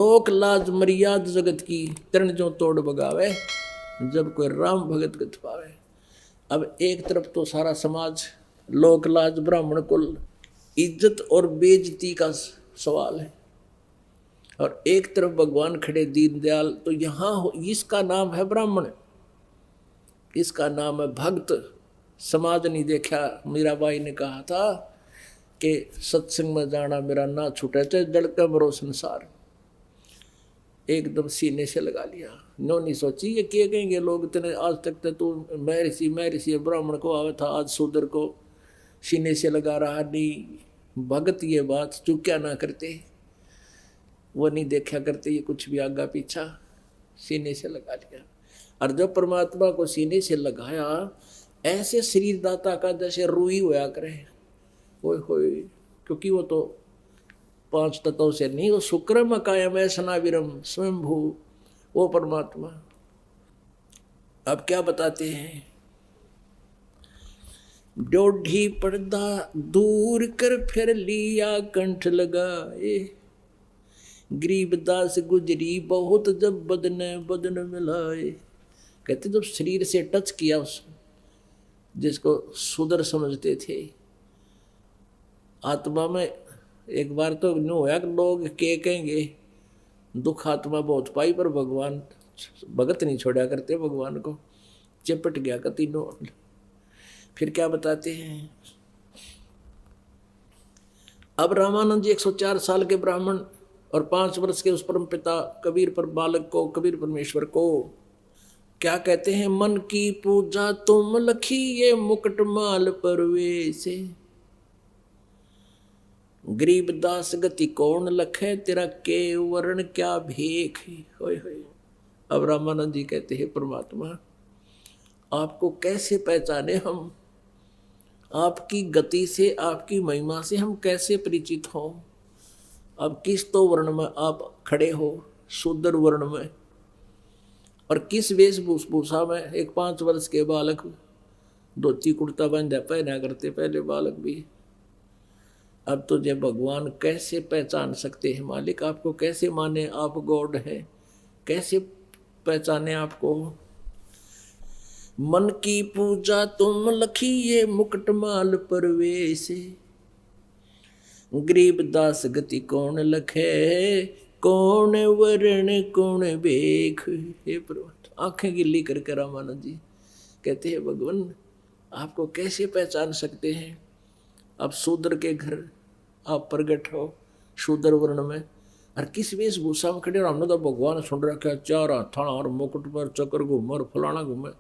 लोक लाज मर्याद जगत की तरण जो तोड़ बगावे, जब कोई राम भगत गत पावे। अब एक तरफ तो सारा समाज लोक लाज ब्राह्मण कुल इज्जत और बेइज्जती का सवाल है, और एक तरफ भगवान खड़े दीनदयाल। तो यहाँ इसका नाम है ब्राह्मण, इसका नाम है भक्त। समाज नहीं देखा। मीराबाई ने कहा था कि सत्संग में जाना मेरा ना छूटे, चाहे जड़का मरो संसार। एकदम सीने से लगा लिया। नो नहीं सोची ये क्या कहेंगे लोग, इतने आज तक तो तू मैं ऋषि ब्राह्मण को आवे था, आज शूद्र को सीने से लगा रहा। नहीं भगत ये बात चूक्या ना करते, वो नहीं देखा करते ये कुछ भी आगा पीछा, सीने से लगा लिया। और जब परमात्मा को सीने से लगाया, ऐसे शरीर दाता का जैसे रूई होया करे, होय होय, क्योंकि वो तो 5 तत्वों से नहीं, वो शुक्रम कायम है सनाविरम स्वयंभू, वो परमात्मा। अब क्या बताते हैं, डोढ़ी पर्दा दूर कर फिर लिया कंठ लगाए, गरीबदास गुजरी बहुत जब बदन बदन मिलाए। कहते जब शरीर से टच किया उस जिसको सुदर समझते थे, आत्मा में एक बार तो नो होया कि लोग के कहेंगे दुख आत्मा बहुत पाई, पर भगवान भगत नहीं छोड़ा करते, भगवान को चिपट गया का तीनों। फिर क्या बताते हैं, अब रामानंद जी 104 साल के ब्राह्मण और 5 वर्ष के उस परम पिता कबीर पर बालक को, कबीर परमेश्वर को क्या कहते हैं, मन की पूजा तुम लखी ये मुकुट माल परवेसे, गरीबदास गति कौन लखे तेरा के वर्ण क्या भेख। होय होय। अब रामानंद जी कहते हैं परमात्मा आपको कैसे पहचाने हम, आपकी गति से आपकी महिमा से हम कैसे परिचित हो। अब किस तो वर्ण में आप खड़े हो, शूद्र वर्ण में, और किस वेशभूषा में। एक 5 वर्ष के बालक धोती कुर्ता बांधा पहना करते पहले बालक भी। अब तो जब भगवान कैसे पहचान सकते हैं, मालिक आपको कैसे माने, आप गॉड हैं, कैसे पहचाने आपको। मन की पूजा तुम लखी ये मुकुट माल परवेसे, गरीबदास गति कौन लखे कौन वर्ण कौन बेख। हे प्रभु, आंखें गिल्ली करके रामानंद जी कहते हैं भगवान आपको कैसे पहचान सकते हैं। अब शूद्र के घर आप प्रगट हो, शूद्र वर्ण में, और किस वेशभूषा में खड़े। हमने तो भगवान सुन रखा 4 हथाना और मुकुट पर चक्र घूमे और फलाना घूमे,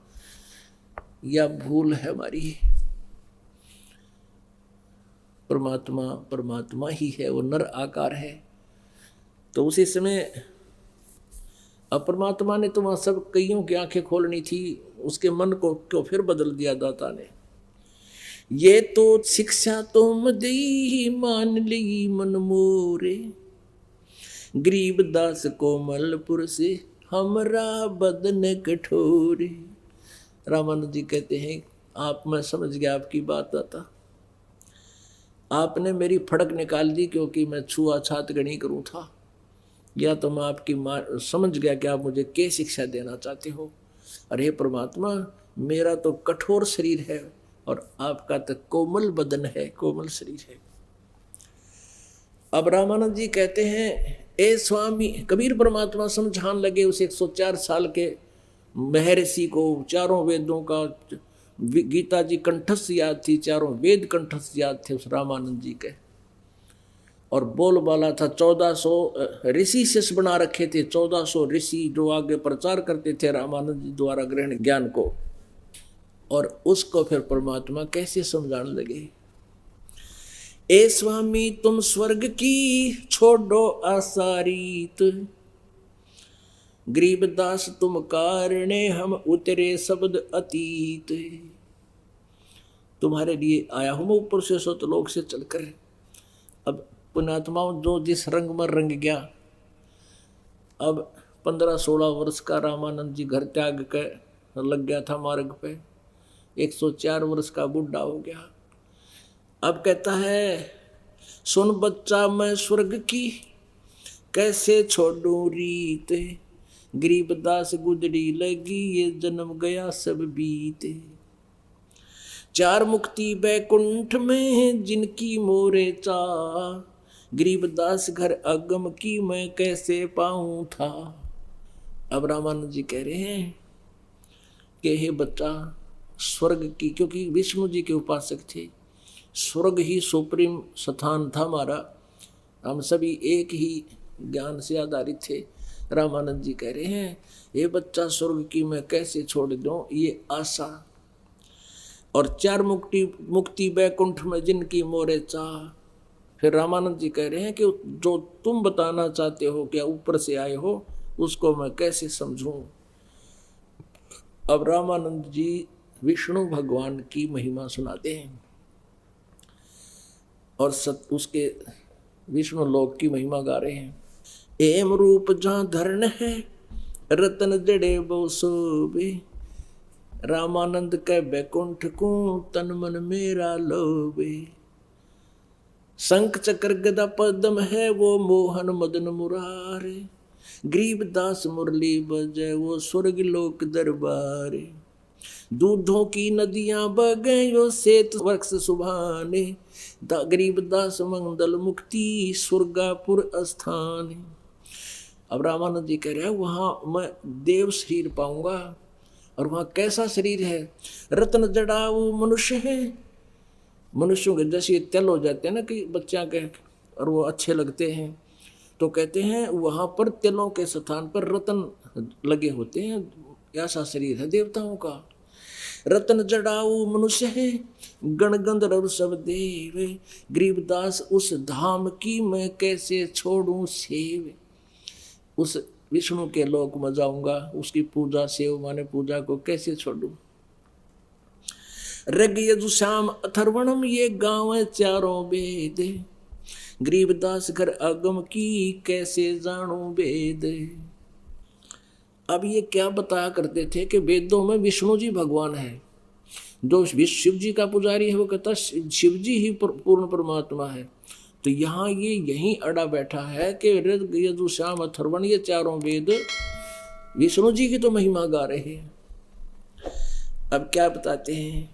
या भूल है हमारी। परमात्मा परमात्मा ही है, वो नर आकार है। तो उसी समय अब परमात्मा ने तो वहां सब कईयों की आंखें खोलनी थी, उसके मन को क्यों फिर बदल दिया दाता ने। ये तो शिक्षा तुम दी मान ली मन मोरे, गरीबदास कोमलपुर से हमरा बदन कठोरे। रामानंद जी कहते हैं आप, मैं समझ गया आपकी बात दाता, आपने मेरी फड़क निकाल दी, क्योंकि मैं छुआछात गणी करूं था, या तो मैं आपकी समझ गया कि आप मुझे क्या शिक्षा देना चाहते हो। अरे परमात्मा मेरा तो कठोर शरीर है और आपका तो कोमल बदन है, कोमल शरीर है। अब रामानंद जी कहते हैं ए स्वामी, कबीर परमात्मा समझाने लगे उस 104 साल के महर्षि को, चारों वेदों का, गीता जी कंठस्थ याद थी, चारों वेद कंठस्थ याद थे उस रामानंद जी के, और बोलबाला था। 1400 ऋषि शिष्य बना रखे थे, 1400 ऋषि जो आगे प्रचार करते थे रामानंद जी द्वारा ग्रहण ज्ञान को। और उसको फिर परमात्मा कैसे समझाने लगे, ए स्वामी तुम स्वर्ग की छोड़ो आसारीत, गरीबदास तुम कारणे हम उतरे शब्द अतीत। तुम्हारे लिए आया हूं मैं ऊपर से सतलोक से चलकर। अब पुण्यात्माओं जो जिस रंग में रंग गया, अब 15-16 वर्ष का रामानंद जी घर त्याग के लग गया था मार्ग पे, 104 वर्ष का बूढ़ा हो गया। अब कहता है सुन बच्चा मैं स्वर्ग की कैसे छोड़ू रीत, गरीबदास गुजरी लगी, ये जन्म गया सब बीते। चार मुक्ति बैकुंठ में जिनकी मोरे चाह, गरीबदास घर अगम की मैं कैसे पाऊं था। अब रामानंद जी कह रहे हैं कि हे बच्चा, स्वर्ग की, क्योंकि विष्णु जी के उपासक थे, स्वर्ग ही सुप्रीम स्थान था हमारा, हम सभी एक ही ज्ञान से आधारित थे। रामानंद जी कह रहे हैं, ये बच्चा स्वर्ग की मैं कैसे छोड़ दूं ये आशा। और चार मुक्ति बैकुंठ में जिनकी मोरे चाह। फिर रामानंद जी कह रहे हैं कि जो तुम बताना चाहते हो, क्या ऊपर से आए हो, उसको मैं कैसे समझूं। अब रामानंद जी विष्णु भगवान की महिमा सुनाते हैं और उसके विष्णु लोक की महिमा गा रहे हैं। एम रूप जहां धरण है, रतन जड़े बहु शोभे, रामानंद के बैकुंठ को तन मन मेरा लोभे। शंख चक्र गदा पद्म है वो मोहन मदन मुरारे, गरीबदास मुरली बजे वो स्वर्ग लोक दरबारे। दूधों की नदियां बगे वो सेत वृक्ष सुभाने, गरीबदास मंगल मुक्ति स्वर्गापुर स्थान। अब रामानंद जी कह रहे हैं वहां मैं देव शरीर पाऊंगा। और वहां कैसा शरीर है, रत्न जड़ाऊ मनुष्य है। मनुष्यों के जैसे तेल हो जाते हैं ना कि बच्चा के, और वो अच्छे लगते हैं, तो कहते हैं वहां पर तेलों के स्थान पर रत्न लगे होते हैं। ऐसा शरीर है देवताओं का। रत्न जड़ाऊ मनुष्य है, गण गंधर्व सब देव, गरीबदास उस धाम की मैं कैसे छोड़ूं सेव। उस विष्णु के लोक में जाऊंगा, उसकी पूजा सेव माने पूजा को कैसे छोड़ूं। ऋग यजुश्याम अथर्वणम ये गाँव चारों वेद, गरीबदास घर आगम की कैसे जानू वेद। अब ये क्या बताया करते थे कि वेदों में विष्णु जी भगवान है, जो शिव जी का पुजारी है वो कहता शिव जी ही पूर्ण परमात्मा है। तो यहाँ ये यहीं अड़ा बैठा है कि ऋग यजुश्याम अथर्वण ये चारों वेद विष्णु जी की तो महिमा गा रहे हैं। अब क्या बताते हैं,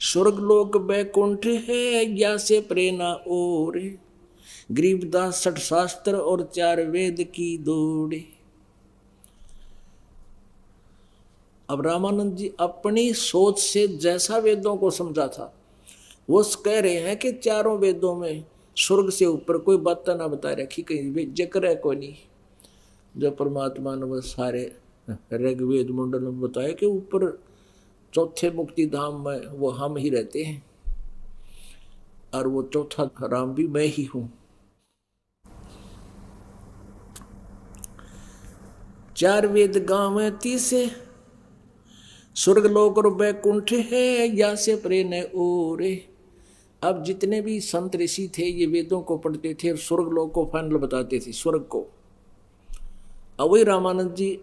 स्वर्ग लोक बैकुंठ है या से प्रेरणा और, गरीबदास 60 शास्त्र और 4 वेद की दौड़े। अब रामानंद जी अपनी सोच से जैसा वेदों को समझा था वो कह रहे हैं कि चारों वेदों में स्वर्ग से ऊपर कोई बात ना बता रखी, कहीं जिक्र है कोई नहीं। जो परमात्मा ने वो सारे ऋग्वेद मंडल में बताया कि ऊपर चौथे मुक्ति धाम में वो हम ही रहते हैं, और वो चौथा राम भी मैं ही हूं। 4 वेद गांव है तीसे, स्वर्ग लोक और बैकुंठ है या से प्रेन ओरे। अब जितने भी संत ऋषि थे ये वेदों को पढ़ते थे और स्वर्ग लोक को फाइनल बताते थे, स्वर्ग को। अब वही रामानंद जी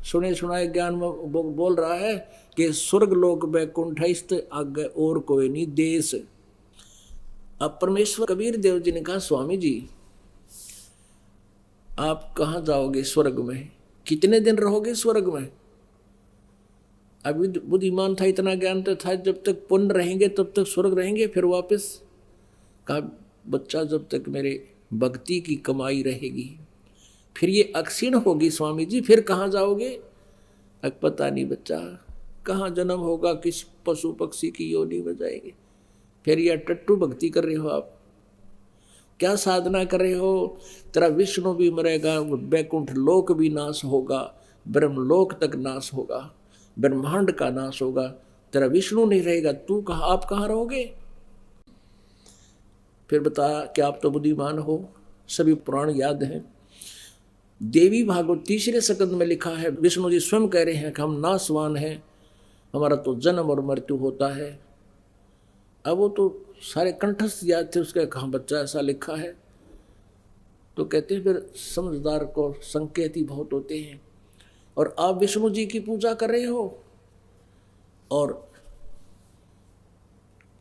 सुने सुनाए ज्ञान में बोल रहा है कि स्वर्ग लोक बैकुंठ आगे और कोई नहीं देश। अब परमेश्वर कबीर देव जी ने कहा, स्वामी जी आप कहाँ जाओगे स्वर्ग में, कितने दिन रहोगे स्वर्ग में। अभी बुद्धिमान था, इतना ज्ञान तो था, जब तक पुण्य रहेंगे तब तक स्वर्ग रहेंगे, फिर वापस। कहा बच्चा जब तक मेरे भक्ति की कमाई रहेगी, फिर ये अक्षीण होगी स्वामी जी, फिर कहाँ जाओगे। अब पता नहीं बच्चा कहाँ जन्म होगा, किस पशु पक्षी की योनि में जाएंगे। फिर यह टट्टू भक्ति कर रहे हो आप, क्या साधना कर रहे हो। तेरा विष्णु भी मरेगा, बैकुंठ लोक भी नाश होगा, ब्रह्मलोक तक नाश होगा, ब्रह्मांड का नाश होगा, तेरा विष्णु नहीं रहेगा, तू कहाँ, आप कहाँ रहोगे। फिर बता कि आप तो बुद्धिमान हो, सभी पुराण याद हैं। देवी भागवत 3 स्कंद में लिखा है, विष्णु जी स्वयं कह रहे हैं कि हम नाशवान हैं, हमारा तो जन्म और मृत्यु होता है। अब वो तो सारे कंठस्थ याद थे उसके, कहाँ बच्चा ऐसा लिखा है। तो कहते हैं फिर समझदार को संकेत ही बहुत होते हैं। और आप विष्णु जी की पूजा कर रहे हो और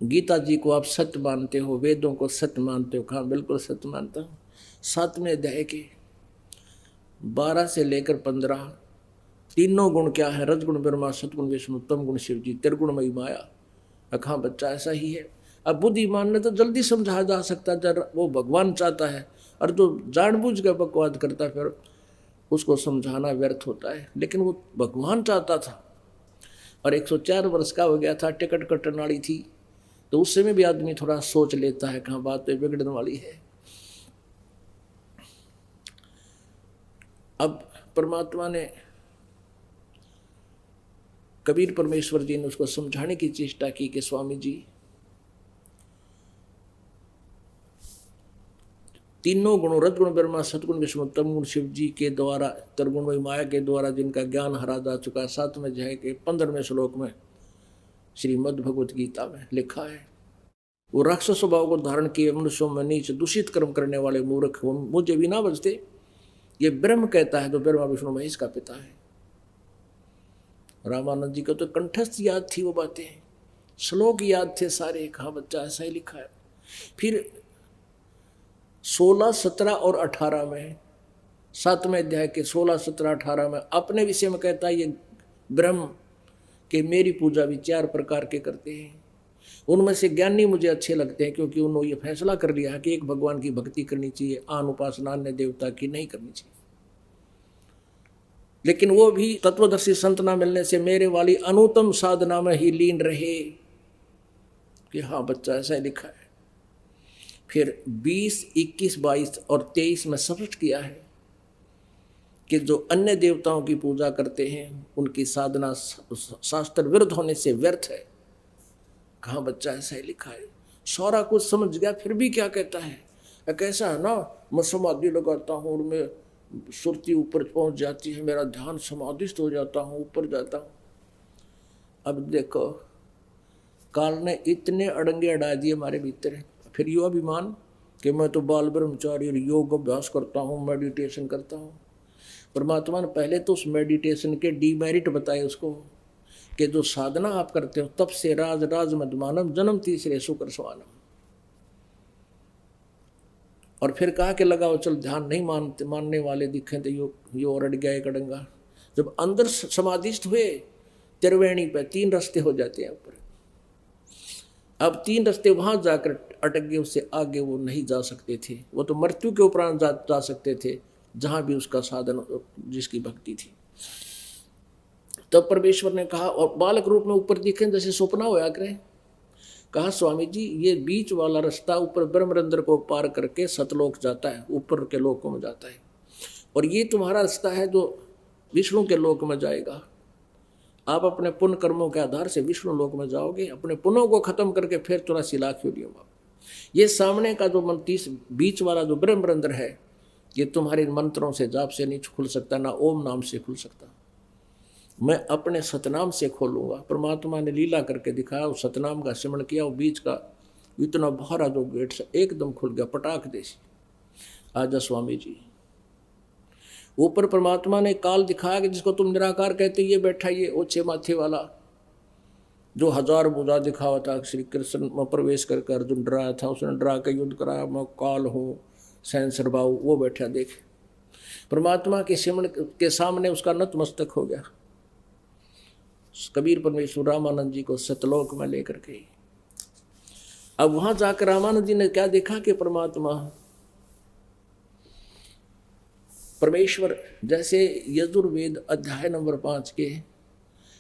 गीता जी को आप सत्य मानते हो, वेदों को सत्य मानते हो? कहा बिल्कुल सत्य मानता हूँ। 7वें अध्याय के 12 से लेकर 15 तीनों गुण क्या है? रजगुण ब्रह्मा, सतगुण विष्णु, तम गुण शिव जी, त्रिगुणमयी माया। अखा बच्चा ऐसा ही है। अब बुद्धिमान ने तो जल्दी समझा जा सकता जब वो भगवान चाहता है, और जो जानबूझ कर बकवाद करता है फिर उसको समझाना व्यर्थ होता है। लेकिन वो भगवान चाहता था और 104 वर्ष का हो गया था, टिकट कटने वाली थी, तो उस समय भी आदमी थोड़ा सोच लेता है कहाँ बात तो बिगड़ने वाली है। अब परमात्मा ने, कबीर परमेश्वर जी ने उसको समझाने की चेष्टा की कि स्वामी जी, तीनों गुणों रजगुण ब्रह्मा, सतगुण विष्णु, तम गुण शिव जी के द्वारा, त्रिगुणमयी माया के द्वारा जिनका ज्ञान हरा जा चुका है, 7वें अध्याय के 15वें श्लोक में श्रीमद् भगवत गीता में लिखा है। वो राक्षस स्वभाव को धारण किए मनुष्यों में नीच दूषित कर्म करने वाले मूर्ख मुझे भी ना बचते, ये ब्रह्म कहता है जो ब्रह्मा विष्णु महेश का पिता है। रामानंद जी को तो कंठस्थ याद थी वो बातें, श्लोक याद थे सारे। कहा बच्चा ऐसा ही लिखा है। फिर 16, 17 और 18 में, 7वें अध्याय के 16, 17, 18 में अपने विषय में कहता है ये ब्रह्म के मेरी पूजा भी 4 प्रकार के करते हैं। उनमें से ज्ञानी मुझे अच्छे लगते हैं क्योंकि उन्होंने ये फैसला कर लिया है कि एक भगवान की भक्ति करनी चाहिए, आन उपासना अन्य देवता की नहीं करनी चाहिए। लेकिन वो भी तत्वदर्शी संत ना मिलने से मेरे वाली अनुत्तम साधना में ही लीन रहे। कि हाँ बच्चा ऐसा ही लिखा है। फिर 20, 21, 22 और 23 में स्पष्ट किया है कि जो अन्य देवताओं की पूजा करते हैं उनकी साधना शास्त्र विरुद्ध होने से व्यर्थ है। कहाँ बच्चा ऐसा ही लिखा है। सारा कुछ समझ गया फिर भी क्या कहता है? कैसा है ना, मैं समाधि लगाता हूँ और मैं सुरती ऊपर पहुंच जाती है, मेरा ध्यान समाधिस्थ हो जाता हूँ, ऊपर जाता हूँ। अब देखो काल ने इतने अड़ंगे अड़ा दिए हमारे भीतर। फिर यो अभिमान कि मैं तो बाल ब्रह्मचारी योग अभ्यास करता हूँ, मेडिटेशन करता हूँ। परमात्मा ने पहले तो उस मेडिटेशन के डीमेरिट बताए उसको कि जो साधना आप करते हो तब से राज राज मधुमानम जन्म तीसरे शुक्र स्वानम। और फिर कहा कि लगाओ चल ध्यान नहीं मानने वाले दिखे तो यो और अड़ गया एक अड़ंगा। जब अंदर समाधिस्थ हुए त्रिवेणी पे 3 रास्ते हो जाते हैं ऊपर। अब 3 रास्ते वहां जाकर अटक गए, उससे आगे वो नहीं जा सकते थे। वो तो मृत्यु के उपरांत जा सकते थे जहां भी उसका साधन जिसकी भक्ति थी। तब परमेश्वर ने कहा और बालक रूप में ऊपर दिखे जैसे सपना होया करे। कहा स्वामी जी ये बीच वाला रास्ता ऊपर ब्रह्मरंध्र को पार करके सतलोक जाता है, ऊपर के लोकों में जाता है, और ये तुम्हारा रास्ता है जो विष्णु के लोक में जाएगा। आप अपने पुण्य कर्मों के आधार से विष्णु लोक में जाओगे, अपने पुण्यों को खत्म करके फिर 84 लाख योनियों में। ये सामने का जो 30 बीच वाला जो ब्रह्मरंध्र है ये तुम्हारे मंत्रों से जाप से नहीं खुल सकता, ना ओम नाम से खुल सकता। मैं अपने सतनाम से खोलूंगा। परमात्मा ने लीला करके दिखाया, उस सतनाम का सिमरण किया, वो बीच का इतना भारा जो गेट से एकदम खुल गया पटाख देसी। आजा स्वामी जी। ऊपर परमात्मा ने काल दिखाया कि जिसको तुम निराकार कहते ये बैठा ये ओछे माथे वाला जो 1000 भुजा दिखावा था। श्री कृष्ण में प्रवेश करके अर्जुन डराया था, उसने डरा के युद्ध कराया, मैं काल हूँ सहस्र बाहु, वो बैठा देख। परमात्मा के सिमरण के सामने उसका नतमस्तक हो गया। कबीर परमेश्वर रामानंद जी को सतलोक में लेकर गए। अब वहां जाकर रामानंद जी ने क्या देखा कि परमेश्वर जैसे यजुर्वेद अध्याय नंबर 5 के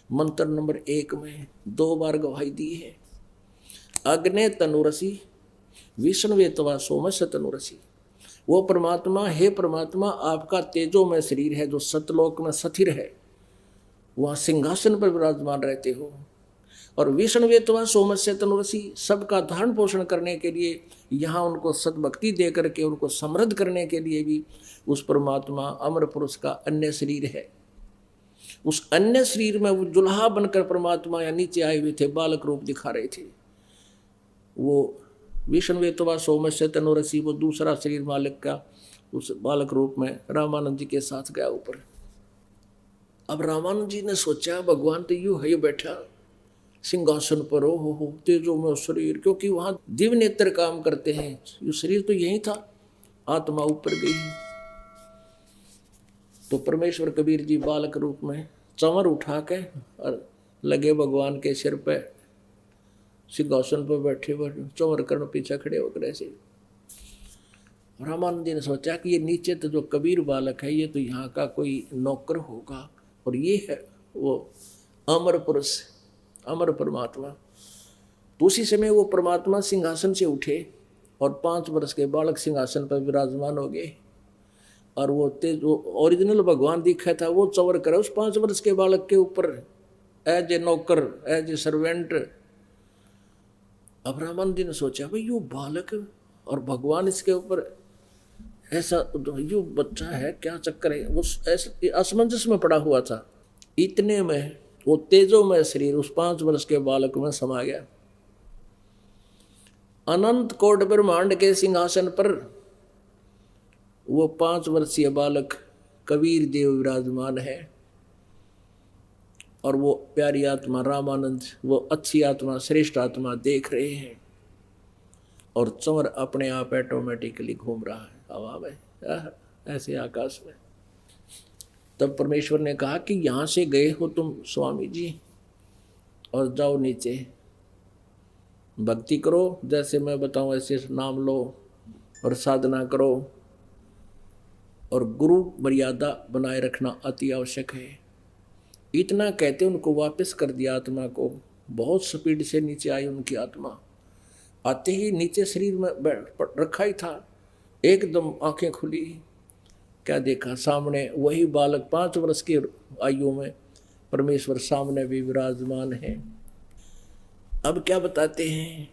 मंत्र नंबर 1 में 2 बार गवाही दी है, अग्ने तनुरसी विष्णुवे तवा सोमस्य तनुरसी। वो परमात्मा, हे परमात्मा आपका तेजोमय शरीर है जो सतलोक में स्थिर है, वहाँ सिंहासन पर विराजमान रहते हो, और विष्णुवेत्वा सोमस्य तनुरसी सबका धारण पोषण करने के लिए, यहाँ उनको सद्भक्ति दे करके उनको समृद्ध करने के लिए भी उस परमात्मा अमर पुरुष का अन्य शरीर है। उस अन्य शरीर में वो दुल्हा बनकर परमात्मा यहाँ नीचे आए हुए थे, बालक रूप दिखा रहे थे। वो विष्णुवेत्वा सोमस्य तनुरसी वो दूसरा शरीर मालिक का उस बालक रूप में रामानंद जी के साथ गया ऊपर। अब रामानंद जी ने सोचा भगवान तो यूं है बैठा, सिंहासन पर हो तेजो में शरीर, क्योंकि वहां दिव्य नेत्र काम करते हैं। ये शरीर तो यही था, आत्मा ऊपर गई। तो परमेश्वर कबीर जी बालक रूप में चंवर उठा के और लगे भगवान के सिर पे, सिंहासन पर बैठे बैठे चंवर कर्ण पीछे खड़े होकर ऐसे। रामानंद जी ने सोचा कि ये नीचे तो जो कबीर बालक है ये तो यहाँ का कोई नौकर होगा, और ये है वो अमर पुरुष, अमर परमात्मा। तो उसी समय वो परमात्मा सिंहासन से उठे और 5 वर्ष के बालक सिंहासन पर विराजमान हो गए। और वो तेज वो ओरिजिनल भगवान दिखा था, वो चंवर करे उस 5 वर्ष के बालक के ऊपर एज ए नौकर, एज ए सर्वेंट। अब रामानंद जी ने सोचा भाई यो बालक और भगवान इसके ऊपर ऐसा, यो बच्चा है, क्या चक्कर है। वो ऐसे असमंजस में पड़ा हुआ था। इतने में वो तेजोमय शरीर उस 5 वर्ष के बालक में समा गया। अनंत कोट ब्रह्मांड के सिंहासन पर वो 5 वर्षीय बालक कबीर देव विराजमान है, और वो प्यारी आत्मा रामानंद, वो अच्छी आत्मा, श्रेष्ठ आत्मा देख रहे हैं, और चंवर अपने आप ऑटोमेटिकली घूम रहा है हवा में, ऐसे आकाश में। तब परमेश्वर ने कहा कि यहाँ से गए हो तुम स्वामी जी, और जाओ नीचे भक्ति करो, जैसे मैं बताऊं ऐसे नाम लो और साधना करो, और गुरु मर्यादा बनाए रखना अति आवश्यक है। इतना कहते उनको वापस कर दिया आत्मा को। बहुत स्पीड से नीचे आई उनकी आत्मा। आते ही नीचे शरीर में रखा ही था, एकदम आंखें खुली, क्या देखा सामने वही बालक 5 वर्ष की आयु में परमेश्वर सामने भी विराजमान है। अब क्या बताते हैं,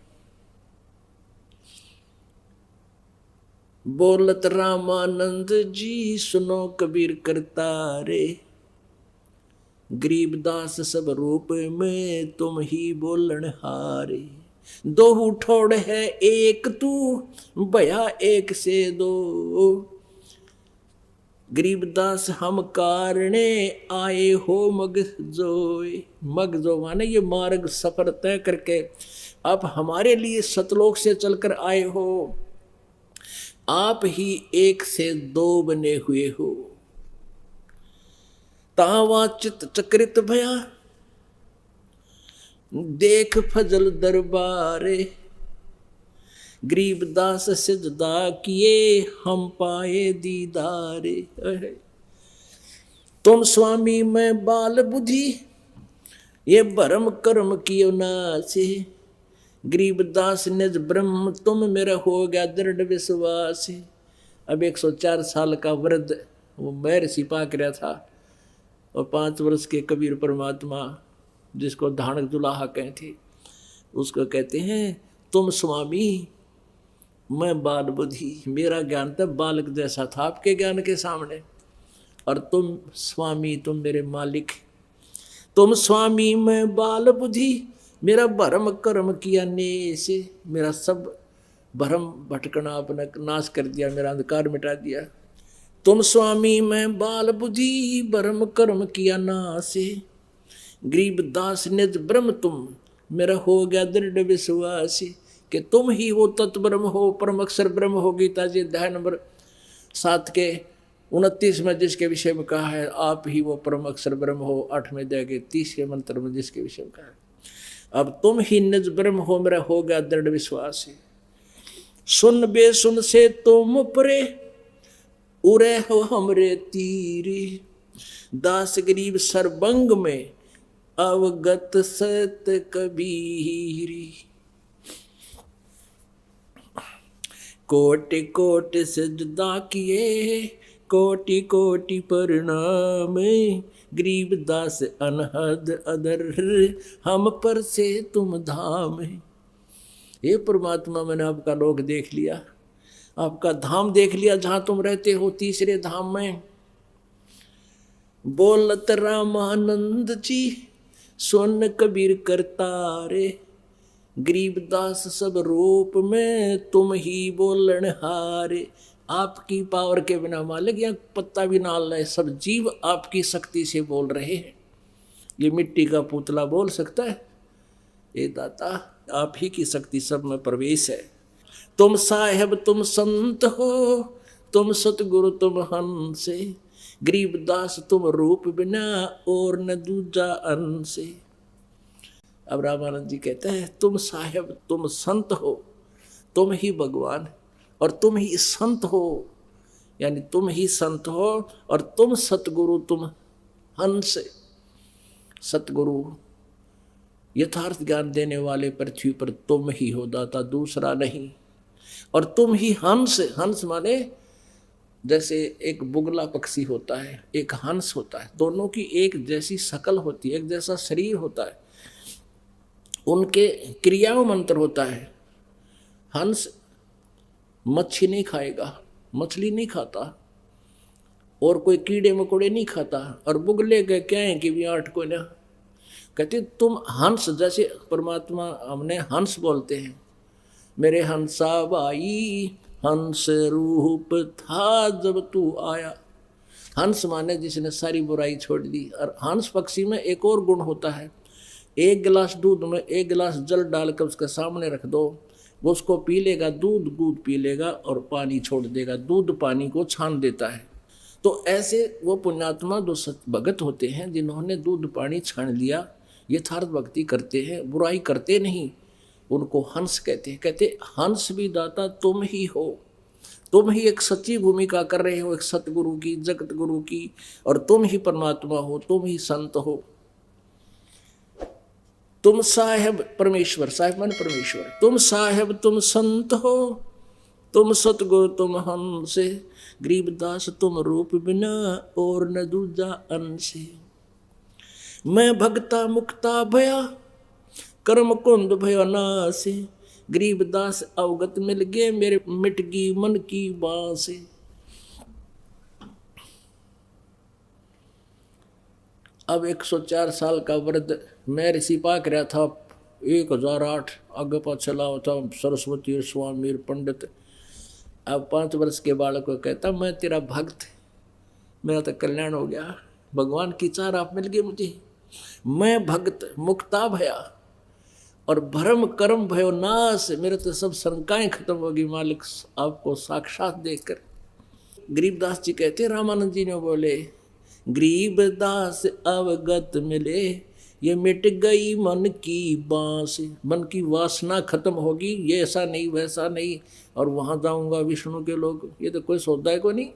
बोलत रामानंद जी सुनो कबीर करतारे, गरीबदास सब रूप में तुम ही बोलन हारे। 2 ठोड़ है एक तू, भया एक से 2, गरीबदास हम कारणे आए हो मगजोय। मगजो माने ये मार्ग सफर तय करके आप हमारे लिए सतलोक से चलकर आए हो। आप ही 1 से 2 बने हुए हो। तावा चित चक्रित भया देख फजल दरबारे, गरीबदास सिजदा किए हम पाए दीदारे। तुम स्वामी मैं बाल बुद्धि ये भरम कर्म कियो नासे, गरीबदास निज ब्रह्म तुम मेरा हो गया दृढ़ विश्वास। अब 104 साल का वृद्ध वो महर्षि पाक रहा था, और 5 वर्ष के कबीर परमात्मा जिसको धानक दुलाहा कहे थे, उसको कहते हैं तुम स्वामी मैं बाल बुद्धि। मेरा ज्ञान तो बालक जैसा था आपके ज्ञान के सामने, और तुम स्वामी तुम मेरे मालिक। तुम स्वामी मैं बाल बुद्धि, मेरा भरम कर्म किया नेस, मेरा सब भरम भटकना आपने नाश कर दिया, मेरा अंधकार मिटा दिया। तुम स्वामी मैं बाल बुद्धि, भरम कर्म किया नाश, गरीबदास निज ब्रह्म तुम मेरा हो गया दृढ़ विश्वास, कि तुम ही वो तत्व ब्रह्म हो, परम अक्षर ब्रह्म हो। गीता जी अध्याय नंबर 7 के 29 में जिसके विषय में कहा है आप ही वो परम अक्षर ब्रह्म हो, 8वें अध्याय के 30वें मंत्र में जिसके विषय में कहा है अब तुम ही निज ब्रह्म हो, मेरा हो गया दृढ़ विश्वास है। सुन बेसुन से तुम परे उरे हो हमरे तीरी, दास गरीब सरबंग में अवगत सत कबीरी। कोटि कोटि सजदा किए कोटि कोटि प्रणाम, गरीबदास अनहद अदर हम पर से तुम धाम। हे परमात्मा मैंने आपका लोक देख लिया, आपका धाम देख लिया जहां तुम रहते हो, तीसरे धाम में। बोलत रामानंद जी सुन कबीर करतारे, गरीबदास सब रूप में तुम ही बोलन हारे। आपकी पावर के बिना मालिक या पत्ता भी ना ले, सब जीव आपकी शक्ति से बोल रहे हैं। ये मिट्टी का पुतला बोल सकता है? हे दाता आप ही की शक्ति सब में प्रवेश है। तुम साहेब तुम संत हो, तुम सतगुरु तुम हंस, गरीबदास तुम रूप बिना और न दूजा अंश। अब रामानंद जी कहते हैं तुम साहेब तुम संत हो, तुम ही भगवान और तुम ही संत हो, यानी तुम ही संत हो और तुम सतगुरु तुम हंस। सतगुरु यथार्थ ज्ञान देने वाले पृथ्वी पर तुम ही हो दाता, दूसरा नहीं। और तुम ही हंस, हंस माने जैसे एक बुगला पक्षी होता है, एक हंस होता है, दोनों की एक जैसी शकल होती है, एक जैसा शरीर होता है, उनके क्रियाओं मंत्र होता है। हंस मच्छी नहीं खाएगा, मछली नहीं खाता और कोई कीड़े मकोड़े नहीं खाता, और बुगले के क्या है कि भी आठ को ना कहते तुम हंस, जैसे परमात्मा हमने हंस बोलते हैं, मेरे हंसा भाई हंस रूप था जब तू आया। हंस माने जिसने सारी बुराई छोड़ दी। और हंस पक्षी में एक और गुण होता है, एक गिलास दूध में एक गिलास जल डालकर उसके सामने रख दो, वो उसको पी लेगा, दूध पी लेगा और पानी छोड़ देगा, दूध पानी को छान देता है। तो ऐसे वो पुण्यात्मा जो भगत होते हैं जिन्होंने दूध पानी छान लिया, यथार्थ भक्ति करते हैं, बुराई करते नहीं, उनको हंस कहते हैं। कहते हंस भी दाता तुम ही हो, तुम ही एक सच्ची भूमिका कर रहे हो, एक सतगुरु की, जगत गुरु की, और तुम ही परमात्मा हो, तुम ही संत हो। तुम साहेब परमेश्वर, साहेब मान परमेश्वर, तुम साहेब तुम संत हो, तुम सतगुरु तुम हंस, गरीबदास तुम रूप बिना और न दूजा अंश। मैं भगता मुक्ता भया कर्म कुंद भयो नाश, गरीबदास अवगत मिल गए मेरे मिट गई मन की बांस। अब 104 साल का वृद्ध मैं ऋषि पाक रहा था, 1008 आगे पाछ चला था, सरस्वती स्वामी पंडित। अब 5 वर्ष के बालक को कहता मैं तेरा भक्त, मेरा तो कल्याण हो गया, भगवान की चार आप मिल गए मुझे। मैं भक्त मुक्ता भया और भरम कर्म भयो नाश, मेरे तो सब शंकाएं खत्म हो गई मालिक आपको साक्षात देखकर। गरीबदास जी कहते, रामानंद जी ने बोले गरीबदास अवगत मिले, ये मिट गई मन की बांस, मन की वासना खत्म होगी, ये ऐसा नहीं वैसा नहीं और वहां जाऊंगा विष्णु के लोग, ये तो कोई सौदा है को नहीं।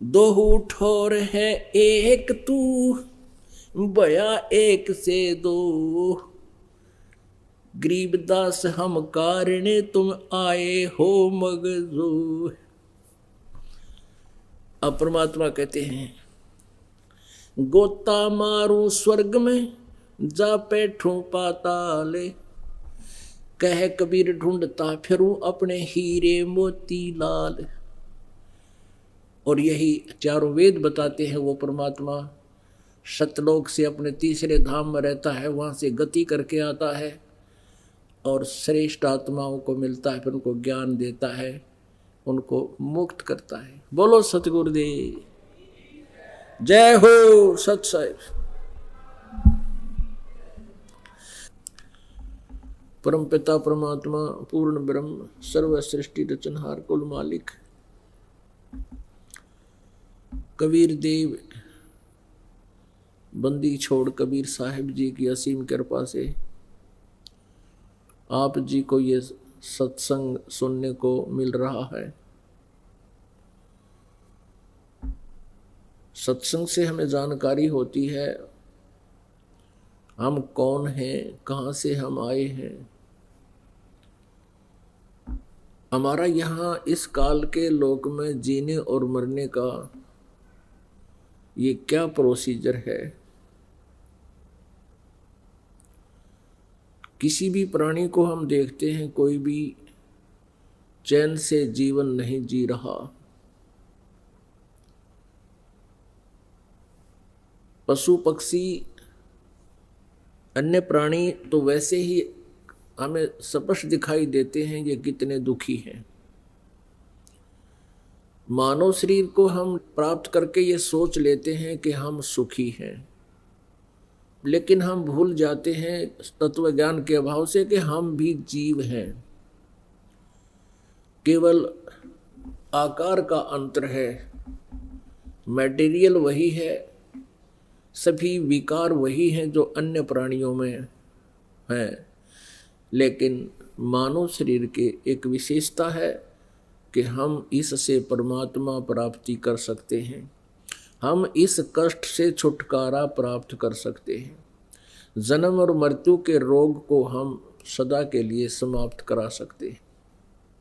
दो ठोर है एक तू, भया एक से दो, गरीबदास हम कारण तुम आए हो मगजो। अब परमात्मा कहते हैं गोता मारू स्वर्ग में जा बैठूं पाताल, कह कबीर ढूंढता फिरूं अपने हीरे मोती लाल। और यही चारों वेद बताते हैं वो परमात्मा सतलोक से अपने तीसरे धाम में रहता है, वहाँ से गति करके आता है और श्रेष्ठ आत्माओं को मिलता है, फिर उनको ज्ञान देता है, उनको मुक्त करता है। बोलो सतगुरुदेव जय हो सत साहिब। परम पिता परमात्मा पूर्ण ब्रह्म सर्व सृष्टि रचनहार कुल मालिक कबीर देव बंदी छोड़ कबीर साहिब जी की असीम कृपा से आप जी को ये सत्संग सुनने को मिल रहा है। सत्संग से हमें जानकारी होती है हम कौन हैं, कहाँ से हम आए हैं, हमारा यहाँ इस काल के लोक में जीने और मरने का ये क्या प्रोसीजर है। किसी भी प्राणी को हम देखते हैं कोई भी चैन से जीवन नहीं जी रहा। पशु पक्षी अन्य प्राणी तो वैसे ही हमें स्पष्ट दिखाई देते हैं ये कितने दुखी हैं। मानव शरीर को हम प्राप्त करके ये सोच लेते हैं कि हम सुखी हैं। लेकिन हम भूल जाते हैं तत्व ज्ञान के अभाव से कि हम भी जीव हैं। केवल आकार का अंतर है, मटेरियल वही है, सभी विकार वही हैं जो अन्य प्राणियों में हैं, लेकिन मानव शरीर के एक विशेषता है कि हम इससे परमात्मा प्राप्ति कर सकते हैं, हम इस कष्ट से छुटकारा प्राप्त कर सकते हैं, जन्म और मृत्यु के रोग को हम सदा के लिए समाप्त करा सकते हैं।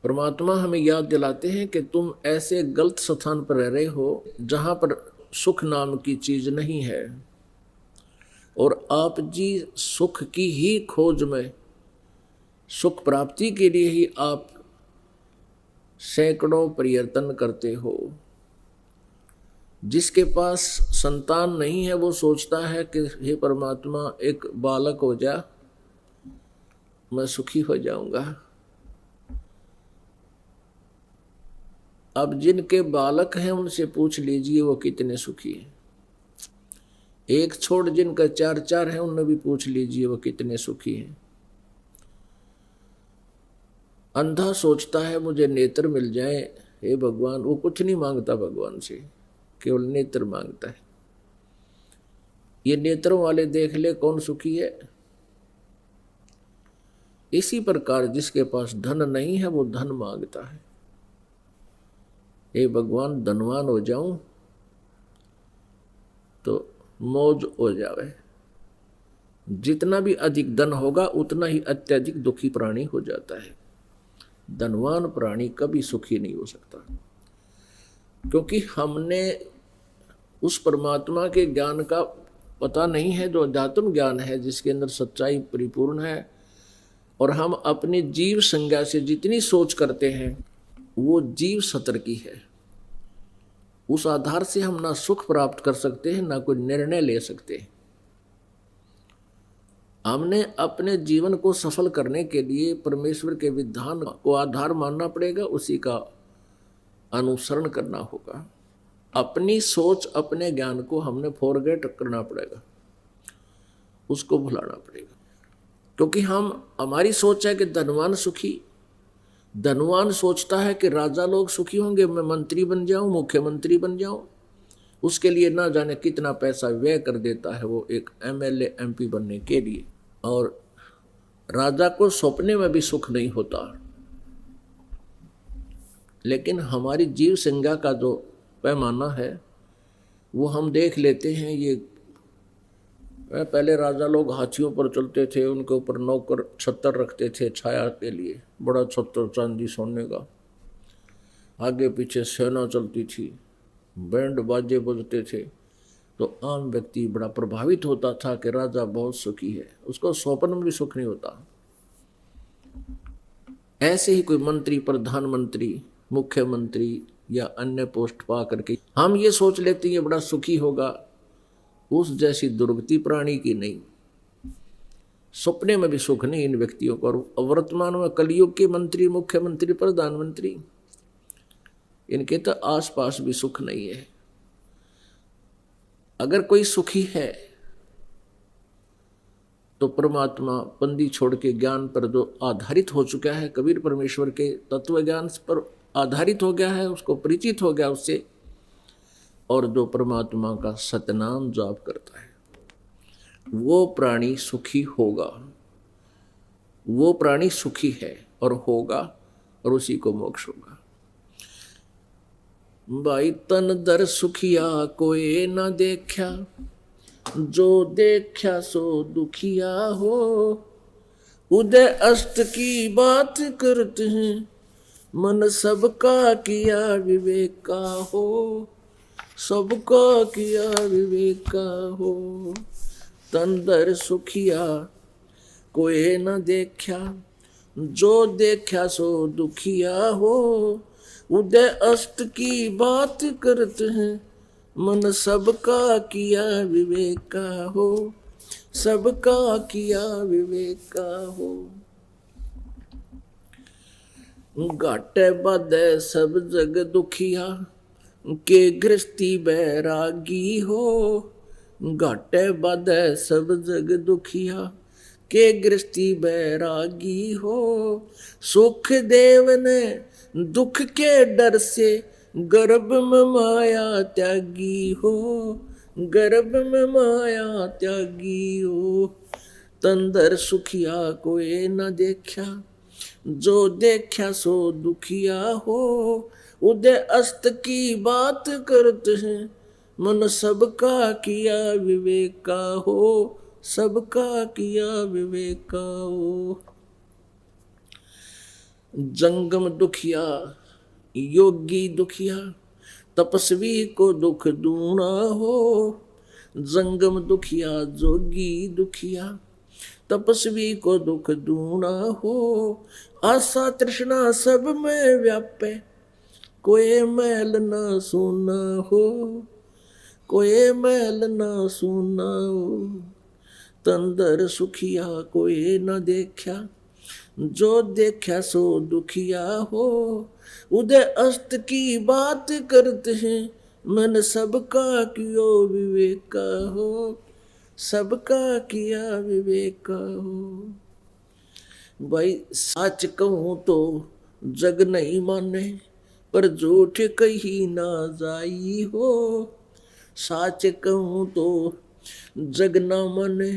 परमात्मा हमें याद दिलाते हैं कि तुम ऐसे गलत स्थान पर रह रहे हो जहाँ पर सुख नाम की चीज नहीं है, और आप जी सुख की ही खोज में, सुख प्राप्ति के लिए ही आप सैकड़ों प्रयत्न करते हो। जिसके पास संतान नहीं है वो सोचता है कि हे परमात्मा एक बालक हो जा, मैं सुखी हो जाऊंगा। अब जिनके बालक हैं उनसे पूछ लीजिए वो कितने सुखी हैं। एक छोड़ जिनका 4-4 है उनने भी पूछ लीजिए वो कितने सुखी हैं। अंधा सोचता है मुझे नेत्र मिल जाए, हे भगवान, वो कुछ नहीं मांगता भगवान से, केवल नेत्र मांगता है। ये नेत्रों वाले देख ले कौन सुखी है। इसी प्रकार जिसके पास धन नहीं है वो धन मांगता है, हे भगवान धनवान हो जाऊं तो मौज हो जावे। जितना भी अधिक धन होगा उतना ही अत्यधिक दुखी प्राणी हो जाता है। धनवान प्राणी कभी सुखी नहीं हो सकता, क्योंकि हमने उस परमात्मा के ज्ञान का पता नहीं है जो अध्यात्म ज्ञान है, जिसके अंदर सच्चाई परिपूर्ण है, और हम अपनी जीव संज्ञा से जितनी सोच करते हैं वो जीव सतर की है। उस आधार से हम ना सुख प्राप्त कर सकते हैं ना कोई निर्णय ले सकते हैं। हमने अपने जीवन को सफल करने के लिए परमेश्वर के विधान को आधार मानना पड़ेगा, उसी का अनुसरण करना होगा। अपनी सोच अपने ज्ञान को हमने फॉरगेट करना पड़ेगा, उसको भुलाना पड़ेगा, क्योंकि हमारी सोच है कि धनवान सुखी। धनवान सोचता है कि राजा लोग सुखी होंगे, मैं मंत्री बन जाऊं, मुख्यमंत्री बन जाऊं। उसके लिए ना जाने कितना पैसा व्यय कर देता है वो एक एमएलए एमपी बनने के लिए, और राजा को सपने में भी सुख नहीं होता। लेकिन हमारी जीव संज्ञा का जो पैमाना है वो हम देख लेते हैं। ये पहले राजा लोग हाथियों पर चलते थे, उनके ऊपर नौकर छत्तर रखते थे छाया के लिए, बड़ा छत्तर चांदी सोने का, आगे पीछे सेना चलती थी, बैंड बाजे बजते थे, तो आम व्यक्ति बड़ा प्रभावित होता था कि राजा बहुत सुखी है, उसको स्वप्न में भी सुख नहीं होता। ऐसे ही कोई मंत्री, प्रधानमंत्री, मुख्यमंत्री या अन्य पोस्ट पा करके हम ये सोच लेते हैं ये बड़ा सुखी होगा, उस जैसी दुर्गति प्राणी की नहीं। सपने में भी सुख नहीं इन व्यक्तियों को। और वर्तमान में कलयुग के मंत्री, मुख्यमंत्री, प्रधानमंत्री, इनके तो आसपास भी सुख नहीं है। अगर कोई सुखी है तो परमात्मा बंदी छोड़ के ज्ञान पर जो आधारित हो चुका है, कबीर परमेश्वर के तत्व ज्ञान पर आधारित हो गया है, उसको परिचित हो गया उससे, और जो परमात्मा का सतनाम जाप करता है वो प्राणी सुखी होगा। वो प्राणी सुखी है और होगा, और उसी को मोक्ष होगा। भाई तन दर सुखिया कोई न देखा, जो देखा सो दुखिया हो। उदय अस्त की बात करते हैं, मन सबका किया विवेक का हो। सबका किया विवेक का हो। तन दर सुखिया कोई न देखा, जो देखा सो दुखिया हो। उदय अस्त की बात करते हैं, मन सबका किया विवेक का हो। सबका किया विवेक का हो। घाटे बाधे सब जग दुखिया, के गृहस्थी बैरागी हो। घाटे बाधे सब जग दुखिया, के गृहस्थी बैरागी हो। सुख देव ने दुख के डर से, गर्भ में माया त्यागी हो। गर्भ में माया त्यागी हो। तंदर सुखिया कोई न देखा, जो देखा सो दुखिया हो। उदय अस्त की बात करते हैं, मन सबका किया विवेका हो। सबका किया विवेका हो। जंगम दुखिया योगी दुखिया, तपस्वी को दुख दूना हो। जंगम दुखिया जोगी दुखिया, तपस्वी को दुख दूना हो। आशा तृष्णा सब में व्यापे, कोई मैल न सुना हो। कोई मैल न सुना हो। तंदर सुखिया कोई न देखा, जो देखा सो दुखिया हो। उदय अस्त की बात करते हैं, मन सबका कियो विवेका हो। सबका किया विवेका हो। भाई सच कहूं तो जग नहीं माने, पर झूठ कही ना जाई हो। सच कहूं तो जग ना माने,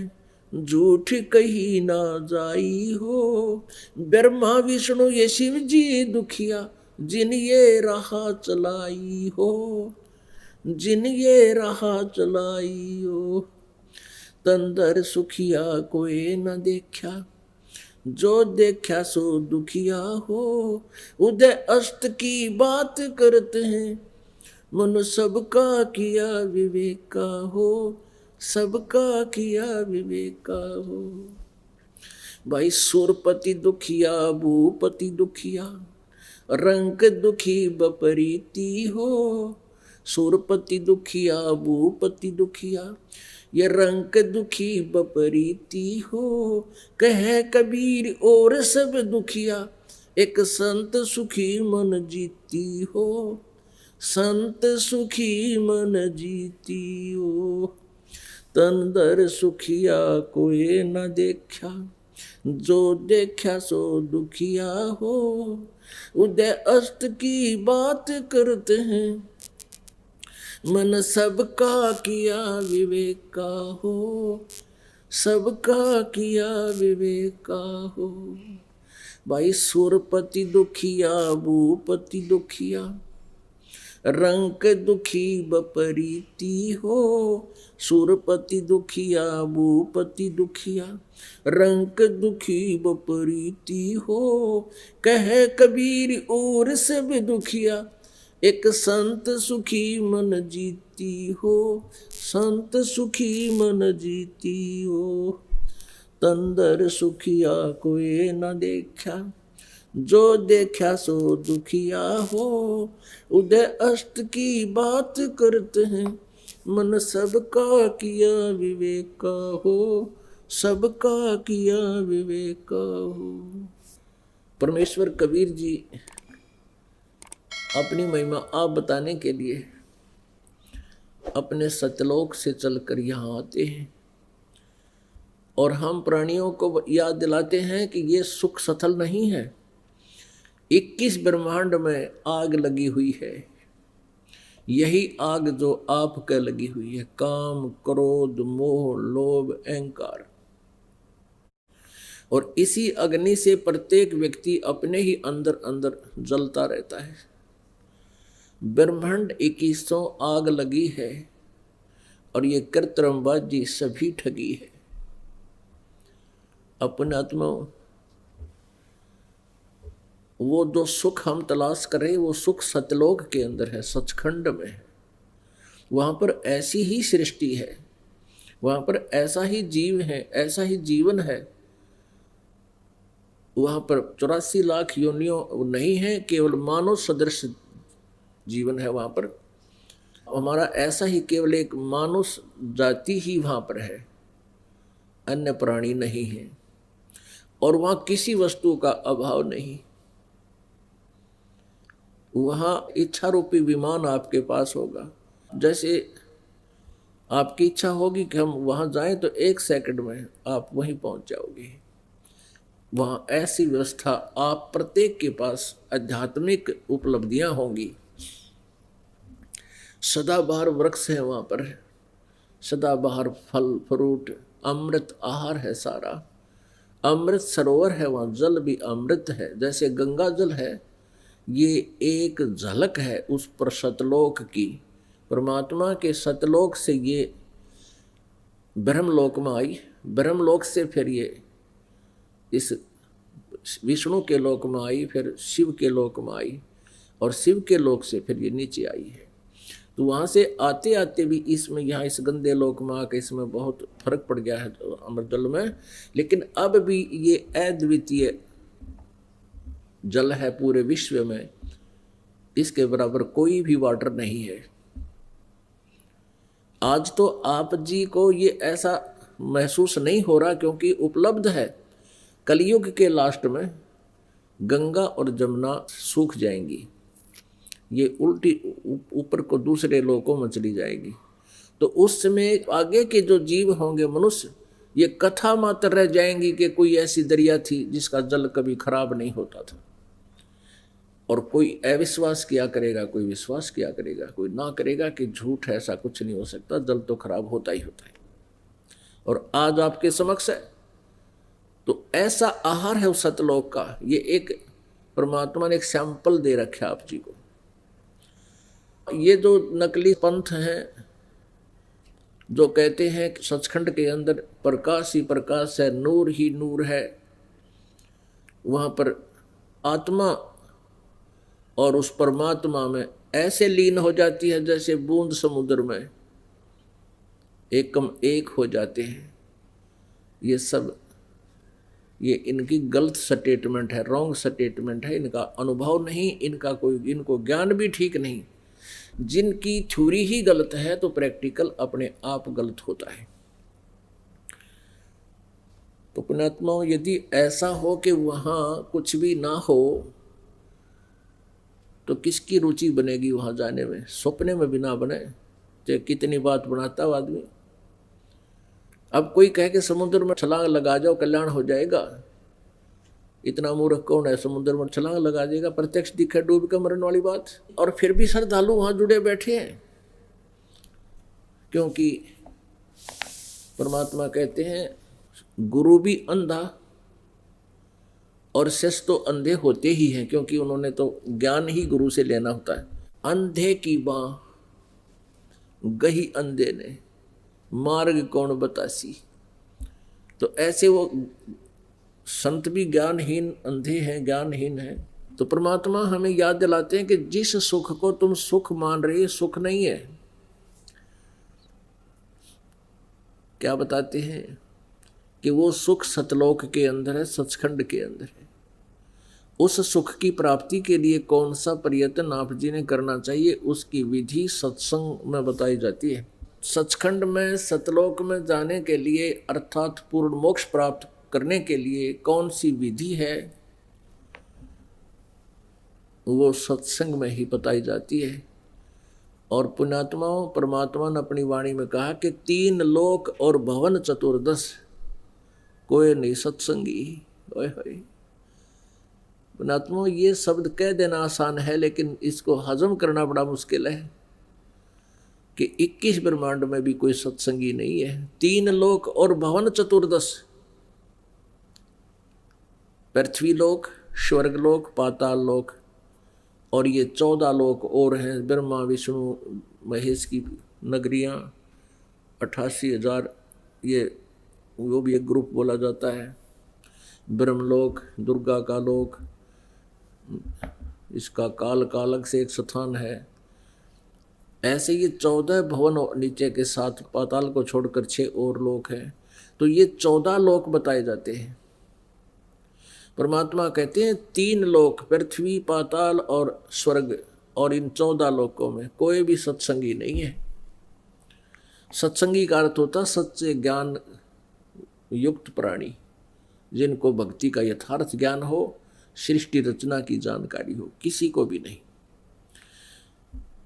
झूठ कही ना जाई हो। ब्रह्मा विष्णु ये शिव जी दुखिया, जिन ये राह चलाई हो। जिन ये राह चलाई हो। तंदर सुखिया कोई न देखा, जो देखा सो दुखिया हो। उदय अस्त की बात करते हैं, मन सबका किया विवेका हो। सबका किया विवेका हो। भाई सुरपति दुखिया भूपति दुखिया, रंक दुखी बपरीती हो। सुरपति दुखिया भूपति दुखिया, ये रंक दुखी बपरीती हो। कहे कबीर और सब दुखिया, एक संत सुखी मन जीती हो। संत सुखी मन जीती हो। तंदर सुखिया कोई न देखा, जो देखा सो दुखिया हो। उदय अस्त की बात करते हैं, मन सबका किया विवेका हो। सबका किया विवेका हो। भाई सुरपति दुखिया भूपति दुखिया, रंक दुखी बपरीती हो। सुरपति दुखिया भूपति दुखिया, रंक दुखी बपरीती हो। कहे कबीर और सब दुखिया, एक संत सुखी मन जीती हो। संत सुखी मन जीती हो। तंदर सुखिया कोई न देखा, जो देखा सो दुखिया हो। उदय अस्त की बात करते हैं, मन सबका किया विवेका हो। सबका किया विवेका हो। परमेश्वर कबीर जी अपनी महिमा आप बताने के लिए अपने सतलोक से चलकर यहाँ आते हैं, और हम प्राणियों को याद दिलाते हैं कि ये सुख सथल नहीं है। 21 ब्रह्मांड में आग लगी हुई है। यही आग जो आपके लगी हुई है, काम क्रोध मोह लोभ अहंकार। और इसी अग्नि से प्रत्येक व्यक्ति अपने ही अंदर अंदर जलता रहता है। ब्रह्मांड 21 आग लगी है, और ये कृत्रिमबाजी सभी ठगी है। अपने आत्मा वो जो सुख हम तलाश कर रहे हैं, वो सुख सतलोक के अंदर है, सचखंड में है। वहां पर ऐसी ही सृष्टि है, वहां पर ऐसा ही जीव है, ऐसा ही जीवन है। वहां पर 84 लाख योनियों नहीं है, केवल मानव सदृश जीवन है वहां पर। हमारा ऐसा ही केवल एक मानव जाति ही वहां पर है, अन्य प्राणी नहीं है। और वहां किसी वस्तु का अभाव नहीं। वहां इच्छा रूपी विमान आपके पास होगा। जैसे आपकी इच्छा होगी कि हम वहाँ जाएं तो 1 सेकंड में आप वहीं पहुँच जाओगे। वहाँ ऐसी व्यवस्था, आप प्रत्येक के पास आध्यात्मिक उपलब्धियां होंगी। सदाबहार वृक्ष है वहाँ पर, सदाबहार फल फ्रूट, अमृत आहार है सारा, अमृत सरोवर है वहाँ, जल भी अमृत है। जैसे गंगा जल है, ये एक झलक है उस पर सतलोक की, परमात्मा के सतलोक से ये ब्रह्मलोक में आई, ब्रह्मलोक से फिर ये इस विष्णु के लोक में आई, फिर शिव के लोक में आई, और शिव के लोक से फिर ये नीचे आई है। तो वहाँ से आते आते भी इसमें, यहाँ इस गंदे लोक में आके इसमें बहुत फर्क पड़ गया है अमृत जल में, लेकिन अब भी ये अद्वितीय जल है पूरे विश्व में, इसके बराबर कोई भी वाटर नहीं है। आज तो आप जी को ये ऐसा महसूस नहीं हो रहा क्योंकि उपलब्ध है। कलयुग के लास्ट में गंगा और जमुना सूख जाएंगी, ये उल्टी ऊपर को दूसरे लोकों में चली जाएगी। तो उस समय आगे के जो जीव होंगे मनुष्य, ये कथा मात्र रह जाएंगी कि कोई ऐसी दरिया थी जिसका जल कभी खराब नहीं होता था। और कोई अविश्वास किया करेगा, कोई विश्वास किया करेगा, कोई ना करेगा कि झूठ है, ऐसा कुछ नहीं हो सकता, जल तो खराब होता ही होता है। और आज आपके समक्ष है, तो ऐसा आहार है उस सतलोक का। ये एक परमात्मा ने एक सैंपल दे रखा आप जी को। ये जो नकली पंथ हैं जो कहते हैं कि सचखंड के अंदर प्रकाश ही प्रकाश है, नूर ही नूर है, वहाँ पर आत्मा और उस परमात्मा में ऐसे लीन हो जाती है जैसे बूंद समुद्र में एकम एक हो जाते हैं। ये सब ये इनकी गलत स्टेटमेंट है, रॉन्ग स्टेटमेंट है, इनका अनुभव नहीं, इनका कोई, इनको ज्ञान भी ठीक नहीं। जिनकी थ्योरी ही गलत है तो प्रैक्टिकल अपने आप गलत होता है। तो पुण्यात्माओं, यदि ऐसा हो कि वहाँ कुछ भी ना हो तो किसकी रुचि बनेगी वहाँ जाने में? सपने में भी ना बने, चाहे कितनी बात बनाता हो आदमी। अब कोई कहे कि समुद्र में छलांग लगा जाओ कल्याण हो जाएगा, इतना मूर्ख कौन है, समुद्र में छलांग लगा देगा, प्रत्यक्ष दिखे डूब के मरने वाली बात। और फिर भी श्रद्धालु वहां जुड़े बैठे हैं, क्योंकि परमात्मा कहते हैं गुरु भी अंधा और शिष्य तो अंधे होते ही हैं, क्योंकि उन्होंने तो ज्ञान ही गुरु से लेना होता है। अंधे की बाँ गही अंधे ने, मार्ग कौन बतासी। तो ऐसे वो संत भी ज्ञानहीन, अंधे हैं, ज्ञानहीन हैं। तो परमात्मा हमें याद दिलाते हैं कि जिस सुख को तुम सुख मान रहे हो, सुख नहीं है। क्या बताते हैं कि वो सुख सतलोक के अंदर है, सचखंड के अंदर है। उस सुख की प्राप्ति के लिए कौन सा प्रयत्न आप जी ने करना चाहिए, उसकी विधि सत्संग में बताई जाती है। सचखंड में, सतलोक में जाने के लिए, अर्थात पूर्ण मोक्ष प्राप्त करने के लिए कौन सी विधि है, वो सत्संग में ही बताई जाती है। और पुण्यात्माओं, परमात्मा ने अपनी वाणी में कहा कि 3 लोक और भवन चतुर्दश कोई नहीं सत्संगी। ओए होए पुण्यात्माओं, ये शब्द कह देना आसान है, लेकिन इसको हजम करना बड़ा मुश्किल है कि 21 ब्रह्मांड में भी कोई सत्संगी नहीं है। 3 लोक और भवन चतुर्दश, पृथ्वी लोक, स्वर्ग लोक, पाताल लोक, और ये 14 लोक और हैं, ब्रह्मा विष्णु महेश की नगरियाँ, 88,000, ये वो भी एक ग्रुप बोला जाता है। ब्रह्मलोक, दुर्गा का लोक, इसका काल का अलग से एक स्थान है। ऐसे ये 14 भवन नीचे के साथ पाताल को छोड़कर 6 और लोक हैं। तो ये 14 लोक बताए जाते हैं। परमात्मा कहते हैं 3 लोक, पृथ्वी, पाताल और स्वर्ग, और इन 14 लोकों में कोई भी सत्संगी नहीं है। सत्संगी का अर्थ होता सच्चे ज्ञान युक्त प्राणी, जिनको भक्ति का यथार्थ ज्ञान हो, सृष्टि रचना की जानकारी हो, किसी को भी नहीं।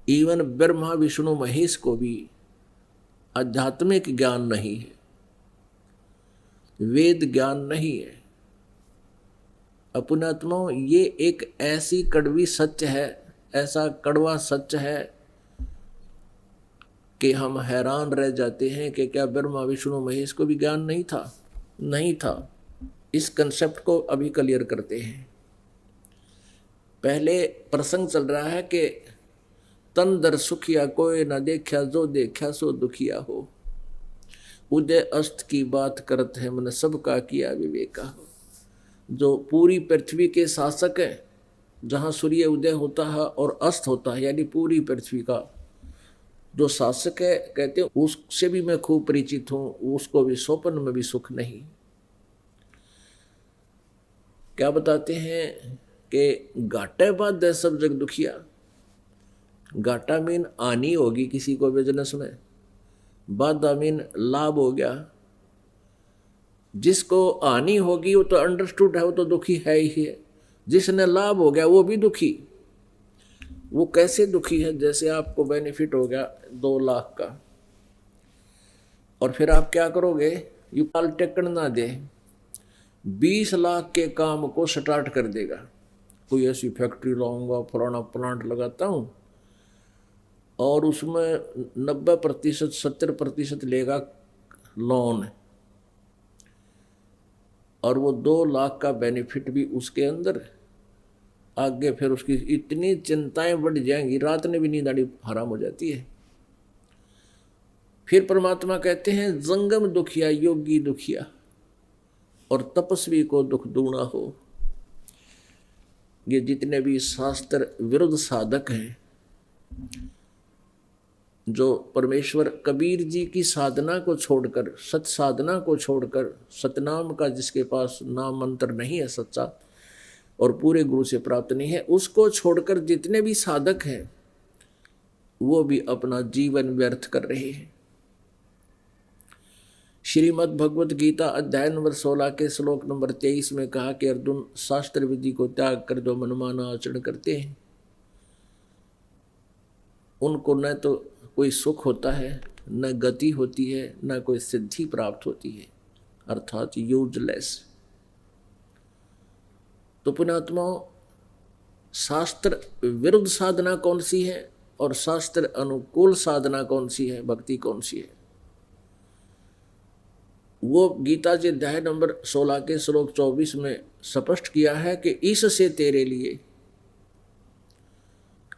इवन ब्रह्मा विष्णु महेश को भी आध्यात्मिक ज्ञान नहीं है, वेद ज्ञान नहीं है। अपनात्माओं, ये एक ऐसी कड़वी सत्य है, ऐसा कड़वा सच है कि हम हैरान रह जाते हैं कि क्या ब्रह्मा विष्णु महेश को भी ज्ञान नहीं था? नहीं था। इस कंसेप्ट को अभी क्लियर करते हैं। पहले प्रसंग चल रहा है कि तन दर सुखिया कोई न देखा, जो देखा सो दुखिया हो। उदय अस्त की बात करत है, मन सबका किया विवेका हो। जो पूरी पृथ्वी के शासक है, जहाँ सूर्य उदय होता है और अस्त होता है, यानी पूरी पृथ्वी का जो शासक है, कहते हैं उससे भी मैं खूब परिचित हूँ, उसको भी स्वप्न में भी सुख नहीं। क्या बताते हैं कि घाटे बाद सब जग दुखिया। घाटा मीन आनी होगी किसी को बिजनेस में, बाधा मीन लाभ हो गया। जिसको आनी होगी वो तो अंडरस्टूड है, वो तो दुखी है ही है। जिसने लाभ हो गया वो भी दुखी। वो कैसे दुखी है? जैसे आपको बेनिफिट हो गया 2 लाख का, और फिर आप क्या करोगे? यू पाल टेकन ना दे, 20 लाख के काम को स्टार्ट कर देगा। कोई ऐसी फैक्ट्री लाऊंगा, फलाना प्लांट लगाता हूँ, और उसमें 90% 70% लेगा लोन, और वो 2 लाख का बेनिफिट भी उसके अंदर। आगे फिर उसकी इतनी चिंताएं बढ़ जाएंगी, रात में भी नींद आनी हराम हो जाती है। फिर परमात्मा कहते हैं जंगम दुखिया योगी दुखिया, और तपस्वी को दुख दूना हो। ये जितने भी शास्त्र विरुद्ध साधक हैं, जो परमेश्वर कबीर जी की साधना को छोड़कर, सत साधना को छोड़कर, सतनाम का जिसके पास नाम मंत्र नहीं है सच्चा, और पूरे गुरु से प्राप्त नहीं है, उसको छोड़कर जितने भी साधक हैं वो भी अपना जीवन व्यर्थ कर रहे हैं। श्रीमद् भगवत गीता अध्याय नंबर 16 के श्लोक नंबर 23 में कहा कि अर्जुन, शास्त्र विधि को त्याग कर जो मनमाना आचरण करते हैं, उनको न तो कोई सुख होता है, न गति होती है, न कोई सिद्धि प्राप्त होती है, अर्थात यूजलेस। तो पुण्यात्माओं, शास्त्र विरुद्ध साधना कौन सी है और शास्त्र अनुकूल साधना कौन सी है, भक्ति कौन सी है? वो गीता जी अध्याय नंबर 16 के श्लोक 24 में स्पष्ट किया है कि इससे तेरे लिए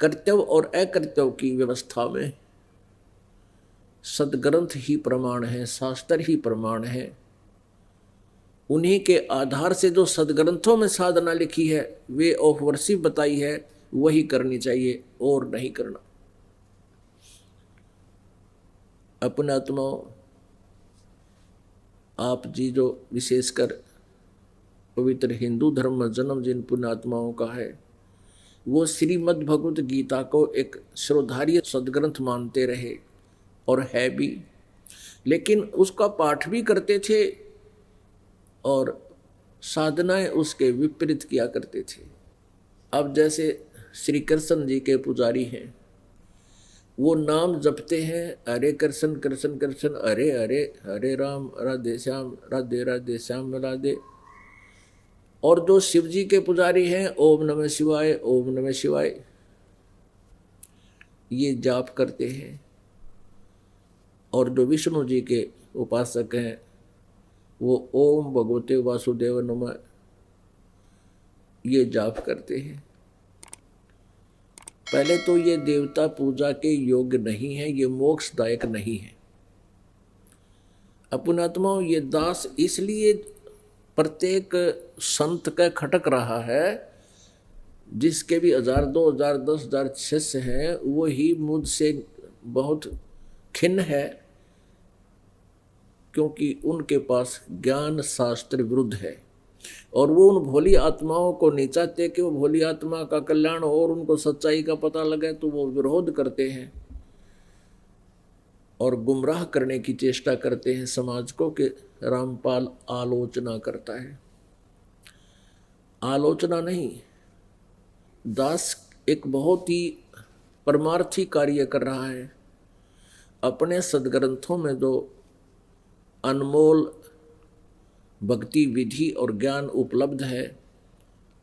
कर्तव्य और अकर्तव्य की व्यवस्था में सदग्रंथ ही प्रमाण है, शास्त्र ही प्रमाण है। उन्हीं के आधार से जो सदग्रंथों में साधना लिखी है, वे ऑफ वर्शिप बताई है, वही करनी चाहिए और नहीं करना। अपने आत्माओं, आप जी जो विशेषकर पवित्र हिंदू धर्म में जन्म जिन पुण्यात्माओं का है, वो श्रीमद् भगवत गीता को एक श्रोधार्य सदग्रंथ मानते रहे और है भी, लेकिन उसका पाठ भी करते थे और साधनाएं उसके विपरीत किया करते थे। अब जैसे श्री कृष्ण जी के पुजारी हैं, वो नाम जपते हैं, हरे कृष्ण कृष्ण कृष्ण हरे हरे, हरे राम राधे श्याम राधे राधे श्याम राधे। और जो शिव जी के पुजारी हैं, ओम नमः शिवाय ओम नमः शिवाय, ये जाप करते हैं। और जो विष्णु जी के उपासक हैं, वो ओम भगवते वासुदेव नमः ये जाप करते हैं। पहले तो ये देवता पूजा के योग्य नहीं है, ये मोक्षदायक नहीं है। अपनात्माओं, ये दास इसलिए प्रत्येक संत का खटक रहा है, जिसके भी 1000 2000 10,000 शिष्य हैं, वो ही मुझसे बहुत खिन्न है, क्योंकि उनके पास ज्ञान शास्त्र विरुद्ध है। और वो उन भोली आत्माओं को नहीं चाहते कि वो भोली आत्मा का कल्याण हो और उनको सच्चाई का पता लगे, तो वो विरोध करते हैं और गुमराह करने की चेष्टा करते हैं समाज को कि रामपाल आलोचना करता है। आलोचना नहीं, दास एक बहुत ही परमार्थी कार्य कर रहा है। अपने सदग्रंथों में जो अनमोल भक्ति विधि और ज्ञान उपलब्ध है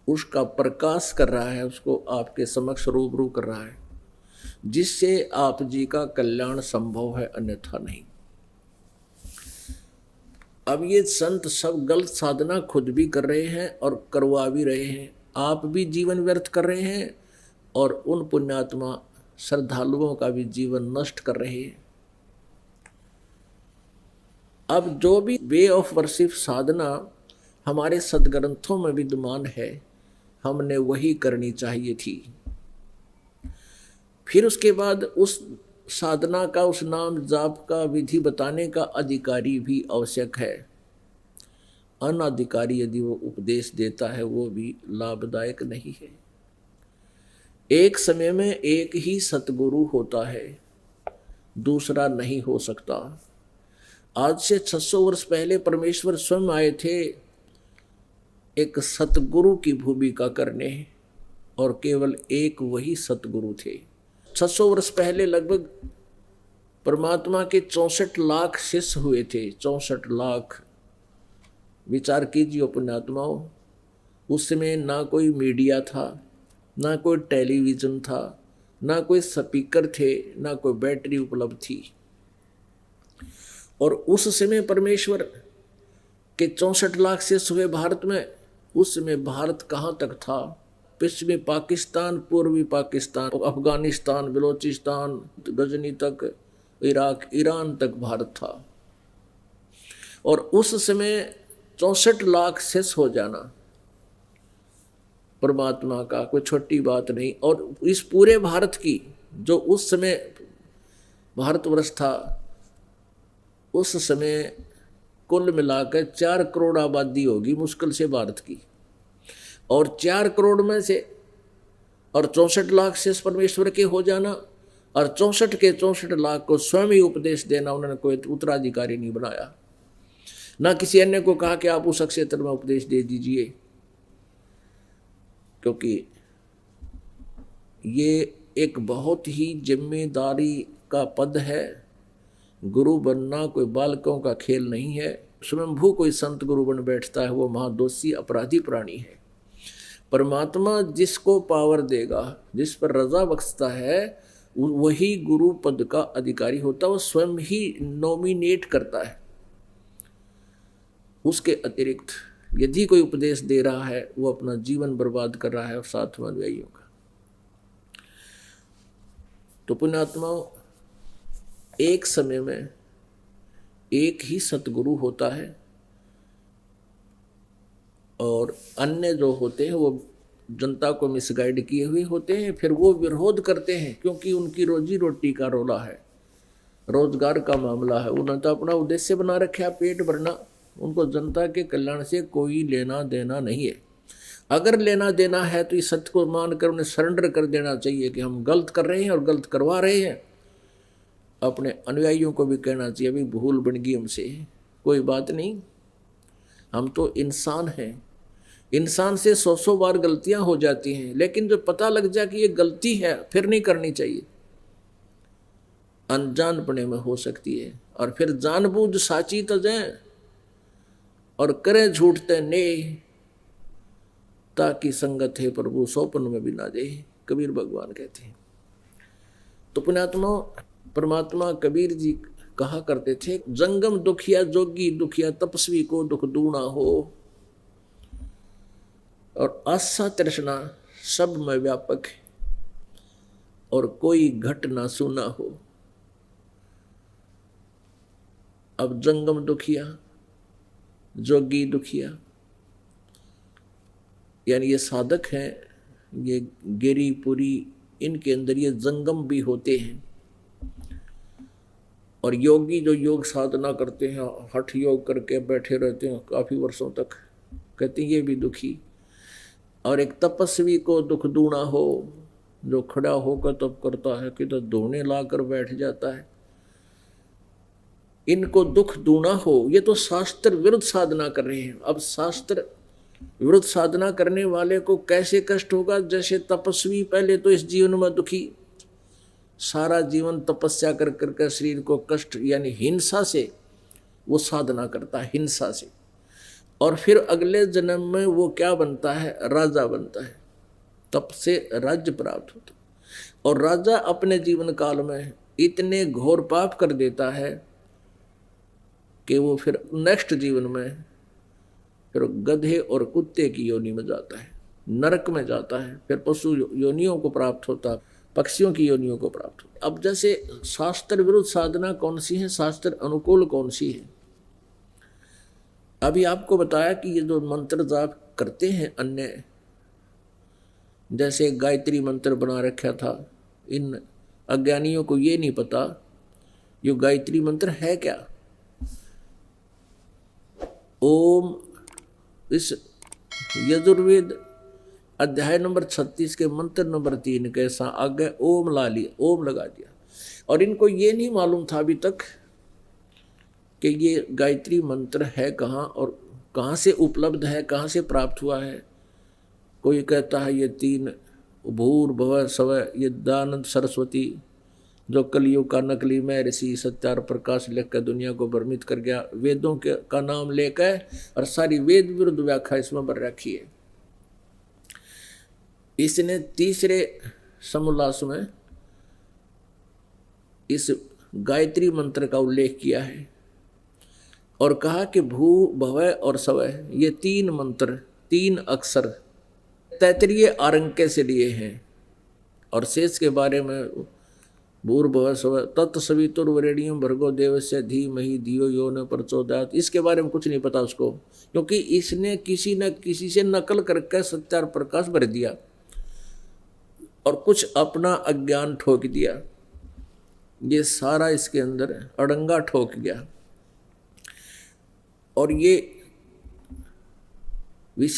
उसका प्रकाश कर रहा है, उसको आपके समक्ष रूबरू कर रहा है, जिससे आप जी का कल्याण संभव है, अन्यथा नहीं। अब ये संत सब गलत साधना खुद भी कर रहे हैं और करवा भी रहे हैं, आप भी जीवन व्यर्थ कर रहे हैं और उन पुण्यात्मा श्रद्धालुओं का भी जीवन नष्ट कर रहे हैं। अब जो भी वे ऑफ वर्शिप साधना हमारे सदग्रंथों में विद्यमान है, हमने वही करनी चाहिए थी। फिर उसके बाद उस साधना का, उस नाम जाप का विधि बताने का अधिकारी भी आवश्यक है। अनाधिकारी यदि वो उपदेश देता है वो भी लाभदायक नहीं है। एक समय में एक ही सतगुरु होता है, दूसरा नहीं हो सकता। आज से 600 वर्ष पहले परमेश्वर स्वयं आए थे एक सतगुरु की भूमिका करने, और केवल एक वही सतगुरु थे। 600 वर्ष पहले लगभग परमात्मा के 64 लाख शिष्य हुए थे। 64 लाख, विचार कीजिए पुण्यात्माओं। उस समय ना कोई मीडिया था, ना कोई टेलीविज़न था, ना कोई स्पीकर थे, ना कोई बैटरी उपलब्ध थी। और उस समय परमेश्वर के 64 लाख शिष्य हुए भारत में। उस समय भारत कहाँ तक था? पश्चिमी पाकिस्तान, पूर्वी पाकिस्तान, अफगानिस्तान, बलोचिस्तान, गजनी तक, इराक, ईरान तक भारत था। और उस समय 64 लाख शिष्य हो जाना परमात्मा का कोई छोटी बात नहीं। और इस पूरे भारत की, जो उस समय भारतवर्ष था, उस समय कुल मिलाकर 4 करोड़ आबादी होगी मुश्किल से भारत की। और 4 करोड़ में से और 64 लाख शिष्य परमेश्वर के हो जाना, और 64 के 64 लाख को स्वयं ही उपदेश देना। उन्होंने कोई उत्तराधिकारी नहीं बनाया, ना किसी अन्य को कहा कि आप उस क्षेत्र में उपदेश दे दीजिए, क्योंकि ये एक बहुत ही जिम्मेदारी का पद है। गुरु बनना कोई बालकों का खेल नहीं है। स्वयंभू कोई संत गुरु बन बैठता है वो महादोषी अपराधी प्राणी है। परमात्मा जिसको पावर देगा, जिस पर रजा बख्शता है, वही गुरु पद का अधिकारी होता है। वो स्वयं ही नॉमिनेट करता है। उसके अतिरिक्त यदि कोई उपदेश दे रहा है वो अपना जीवन बर्बाद कर रहा है और साथ में अनुयायियों का। तो पुण्यात्माओं, एक समय में एक ही सतगुरु होता है और अन्य जो होते हैं वो जनता को मिसगाइड किए हुए होते हैं। फिर वो विरोध करते हैं क्योंकि उनकी रोजी रोटी का रोला है, रोजगार का मामला है। उन्होंने तो अपना उद्देश्य बना रखा पेट भरना। उनको जनता के कल्याण से कोई लेना देना नहीं है। अगर लेना देना है तो इस सत्य को मानकर उन्हें सरेंडर कर देना चाहिए कि हम गलत कर रहे हैं और गलत करवा रहे हैं। अपने अनुयायियों को भी कहना चाहिए अभी भूल बन गई हमसे, कोई बात नहीं, हम तो इंसान हैं। इंसान से 100 बार गलतियां हो जाती हैं, लेकिन जो पता लग जाए कि ये गलती है फिर नहीं करनी चाहिए। अनजानपने में हो सकती है, और फिर जानबूझ साची तजें और करें झूठते ने, ताकि संगत है प्रभु सौपन में भी ना दे, कबीर भगवान कहते हैं। तो पुण्यात्मा, परमात्मा कबीर जी कहा करते थे, जंगम दुखिया जोगी दुखिया तपस्वी को दुख दूना हो, और आशा तृष्णा सब में व्यापक है और कोई घट ना सुना हो। अब जंगम दुखिया, जोगी दुखिया, यानी ये साधक हैं, ये गिरी पुरी, इनके अंदर ये जंगम भी होते हैं। और योगी जो योग साधना करते हैं, हठ योग करके बैठे रहते हैं काफ़ी वर्षों तक, कहते हैं ये भी दुखी। और एक तपस्वी को दुख दूना हो, जो खड़ा होकर तप करता है कि तो धोने लाकर बैठ जाता है, इनको दुख दूना हो। ये तो शास्त्र विरुद्ध साधना कर रहे हैं। अब शास्त्र विरुद्ध साधना करने वाले को कैसे कष्ट होगा? जैसे तपस्वी पहले तो इस जीवन में दुखी, सारा जीवन तपस्या कर करके शरीर को कष्ट यानी हिंसा से वो साधना करता है, हिंसा से, और फिर अगले जन्म में वो क्या बनता है, राजा बनता है। तप से राज्य प्राप्त होता है। और राजा अपने जीवन काल में इतने घोर पाप कर देता है कि वो फिर नेक्स्ट जीवन में फिर गधे और कुत्ते की योनि में जाता है, नरक में जाता है, फिर पशु योनियों को प्राप्त होता है, पक्षियों की योनियों को प्राप्त होता है। अब जैसे शास्त्र विरुद्ध साधना कौन सी है, शास्त्र अनुकूल कौन सी है। अभी आपको बताया कि ये जो मंत्र जाप करते हैं अन्य, जैसे गायत्री मंत्र बना रखा था, इन अज्ञानियों को ये नहीं पता ये गायत्री मंत्र है क्या। ओम, इस यजुर्वेद अध्याय नंबर 36 के मंत्र नंबर 3 के साथ आगे ओम ला लिया, ओम लगा दिया, और इनको ये नहीं मालूम था अभी तक कि ये गायत्री मंत्र है कहाँ और कहाँ से उपलब्ध है, कहाँ से प्राप्त हुआ है। कोई कहता है ये 3 भूर्भुवः स्वः, ये दानंद सरस्वती जो कलयुग का नकली मैं ऋषि सत्यार प्रकाश लेकर दुनिया को भ्रमित कर गया, वेदों के का नाम लेकर, और सारी वेद विरुद्ध व्याख्या इसमें भर रखी है। इसने तीसरे समोल्लास में इस गायत्री मंत्र का उल्लेख किया है और कहा कि भू भवः और स्वः ये 3 मंत्र, 3 अक्षर तैतरीय आरंके से लिए हैं, और शेष के बारे में भूर्भुवः स्वः तत्सवितुर्वरेण्यं भर्गो देवस्य धीमहि धियो यो न प्रचोदयात्, इसके बारे में कुछ नहीं पता उसको, क्योंकि इसने किसी न किसी से नकल करके सत्यार प्रकाश भर दिया और कुछ अपना अज्ञान ठोक दिया। ये सारा इसके अंदर अड़ंगा ठोक गया। और ये विशेष